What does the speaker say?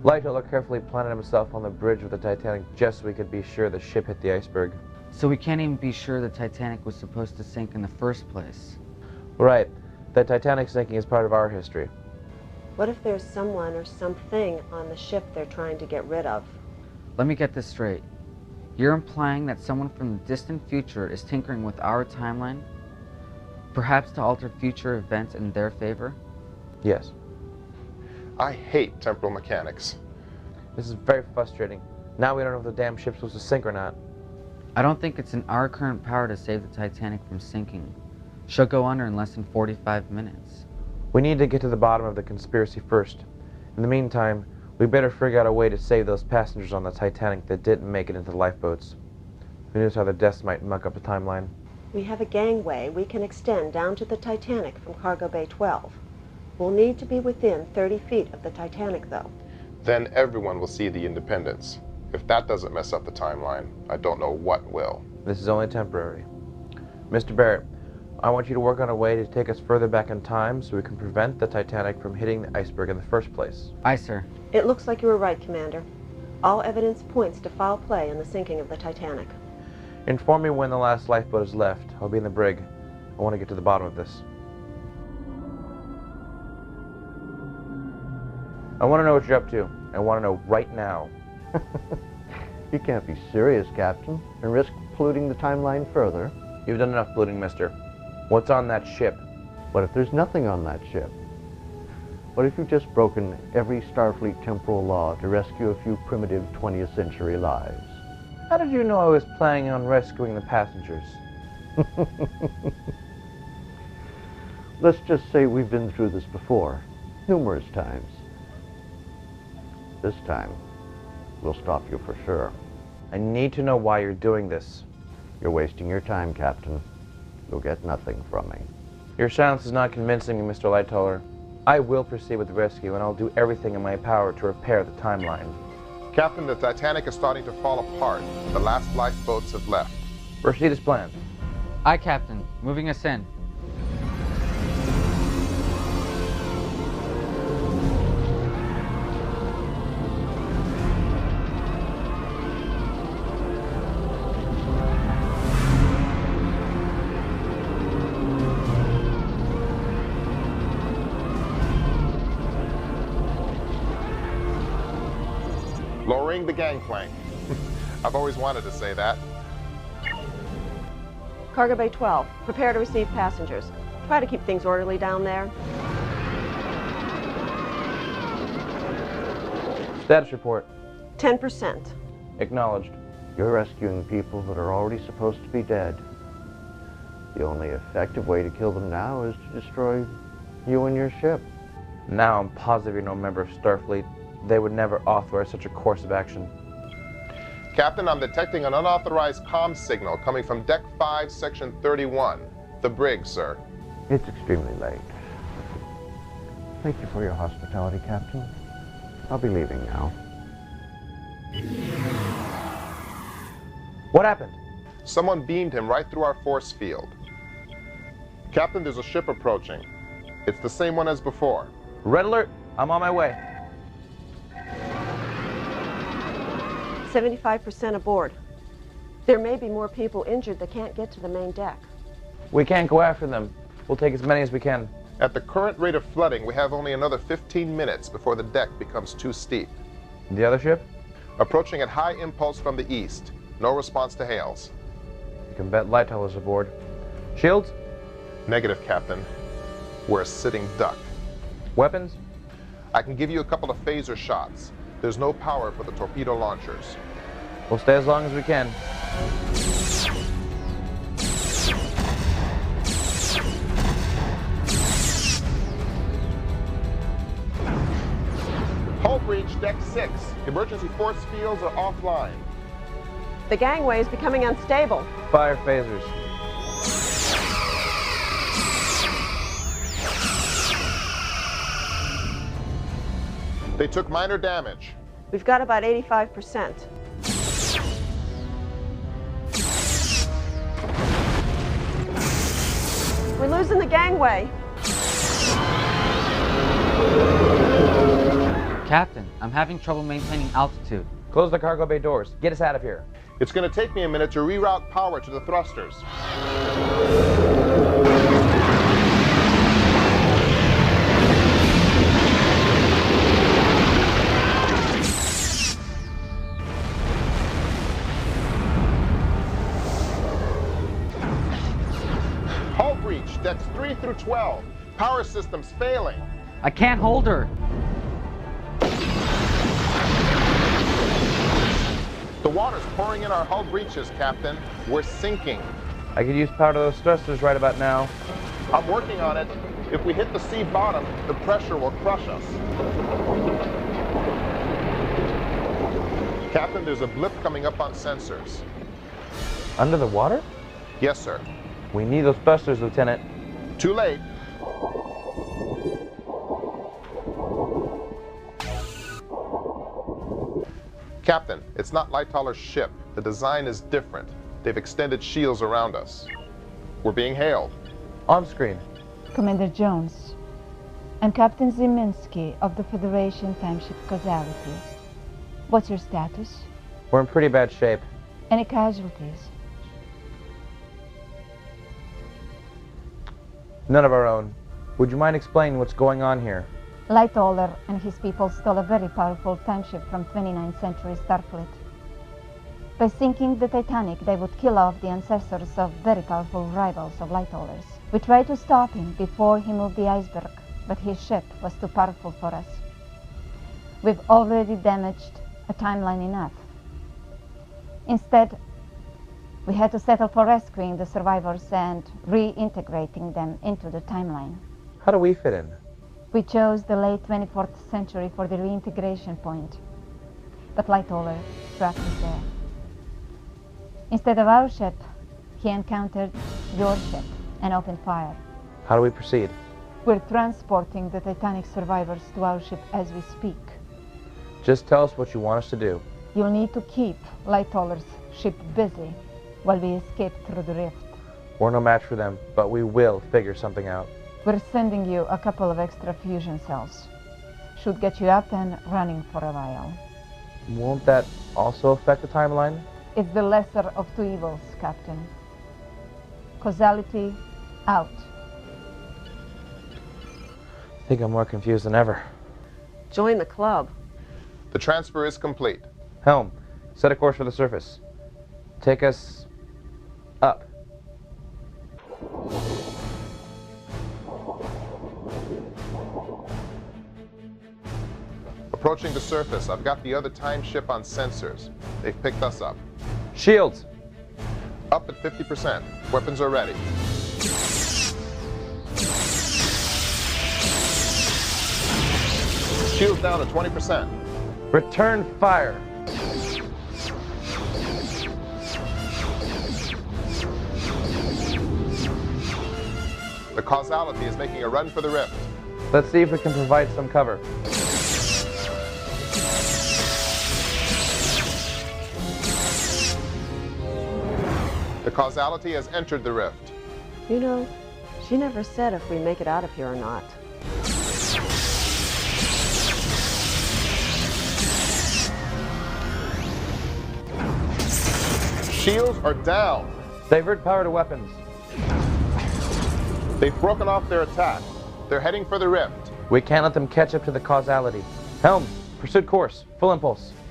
Lightoller carefully planted himself on the bridge of the Titanic just so we could be sure the ship hit the iceberg. So we can't even be sure the Titanic was supposed to sink in the first place. Right. The Titanic sinking is part of our history. What if there's someone or something on the ship they're trying to get rid of? Let me get this straight. You're implying that someone from the distant future is tinkering with our timeline? Perhaps to alter future events in their favor? Yes. I hate temporal mechanics. This is very frustrating. Now we don't know if the damn ship's supposed to sink or not. I don't think it's in our current power to save the Titanic from sinking. She'll go under in less than 45 minutes. We need to get to the bottom of the conspiracy first. In the meantime, we better figure out a way to save those passengers on the Titanic that didn't make it into the lifeboats. Who knows how their deaths might muck up the timeline. We have a gangway we can extend down to the Titanic from Cargo Bay 12. We'll need to be within 30 feet of the Titanic, though. Then everyone will see the Independence. If that doesn't mess up the timeline, I don't know what will. This is only temporary. Mr. Barrett, I want you to work on a way to take us further back in time so we can prevent the Titanic from hitting the iceberg in the first place. Aye, sir. It looks like you were right, Commander. All evidence points to foul play in the sinking of the Titanic. Inform me when the last lifeboat is left. I'll be in the brig. I want to get to the bottom of this. I want to know what you're up to. I want to know right now. You can't be serious, Captain, and risk polluting the timeline further. You've done enough polluting, mister. What's on that ship? What if there's nothing on that ship? What if you've just broken every Starfleet temporal law to rescue a few primitive 20th century lives? How did you know I was planning on rescuing the passengers? Let's just say we've been through this before, numerous times. This time, we'll stop you for sure. I need to know why you're doing this. You're wasting your time, Captain. You'll get nothing from me. Your silence is not convincing me, Mr. Lightoller. I will proceed with the rescue, and I'll do everything in my power to repair the timeline. Captain, the Titanic is starting to fall apart. The last lifeboats have left. Proceed as planned. Aye, Captain. Moving us in. Lowering the gangplank. I've always wanted to say that. Cargo Bay 12, prepare to receive passengers. Try to keep things orderly down there. Status report. 10%. Acknowledged. You're rescuing people that are already supposed to be dead. The only effective way to kill them now is to destroy you and your ship. Now I'm positive you're no member of Starfleet. They would never authorize such a course of action. Captain, I'm detecting an unauthorized comm signal coming from Deck 5, Section 31. The brig, sir. It's extremely late. Thank you for your hospitality, Captain. I'll be leaving now. What happened? Someone beamed him right through our force field. Captain, there's a ship approaching. It's the same one as before. Red alert! I'm on my way. 75% aboard. There may be more people injured that can't get to the main deck. We can't go after them. We'll take as many as we can. At the current rate of flooding, we have only another 15 minutes before the deck becomes too steep. The other ship? Approaching at high impulse from the east. No response to hails. You can bet Lightollers aboard. Shields? Negative, Captain. We're a sitting duck. Weapons? I can give you a couple of phaser shots. There's no power for the torpedo launchers. We'll stay as long as we can. Hull breach, Deck 6. Emergency force fields are offline. The gangway is becoming unstable. Fire phasers. They took minor damage. We've got about 85%. We're losing the gangway. Captain, I'm having trouble maintaining altitude. Close the cargo bay doors. Get us out of here. It's going to take me a minute to reroute power to the thrusters. Hull breach, decks 3 through 12. Power systems failing. I can't hold her. The water's pouring in our hull breaches, Captain. We're sinking. I could use power to those thrusters right about now. I'm working on it. If we hit the sea bottom, the pressure will crush us. Captain, there's a blip coming up on sensors. Under the water? Yes, sir. We need those thrusters, Lieutenant. Too late. Captain, it's not Lighthauler's ship. The design is different. They've extended shields around us. We're being hailed. On screen. Commander Jones, I'm Captain Ziminski of the Federation timeship Causality. What's your status? We're in pretty bad shape. Any casualties? None of our own. Would you mind explaining what's going on here? Lighthauler and his people stole a very powerful timeship from 29th century Starfleet. By sinking the Titanic, they would kill off the ancestors of very powerful rivals of Lighthauler's. We tried to stop him before he moved the iceberg, but his ship was too powerful for us. We've already damaged a timeline enough. Instead, we had to settle for rescuing the survivors and reintegrating them into the timeline. How do we fit in? We chose the late 24th century for the reintegration point, but Lighthauler trapped us there. Instead of our ship, he encountered your ship and opened fire. How do we proceed? We're transporting the Titanic survivors to our ship as we speak. Just tell us what you want us to do. You'll need to keep Lighthauler's ship busy while we escape through the rift. We're no match for them, but we will figure something out. We're sending you a couple of extra fusion cells. Should get you up and running for a while. Won't that also affect the timeline? It's the lesser of two evils, Captain. Causality, out. I think I'm more confused than ever. Join the club. The transfer is complete. Helm, set a course for the surface. Take us up. Approaching the surface, I've got the other time ship on sensors. They've picked us up. Shields! Up at 50%. Weapons are ready. Shields down to 20%. Return fire! The Causality is making a run for the rift. Let's see if we can provide some cover. The Causality has entered the rift. You know, she never said if we make it out of here or not. Shields are down. Divert power to weapons. They've broken off their attack. They're heading for the rift. We can't let them catch up to the Causality. Helm, pursuit course. Full impulse.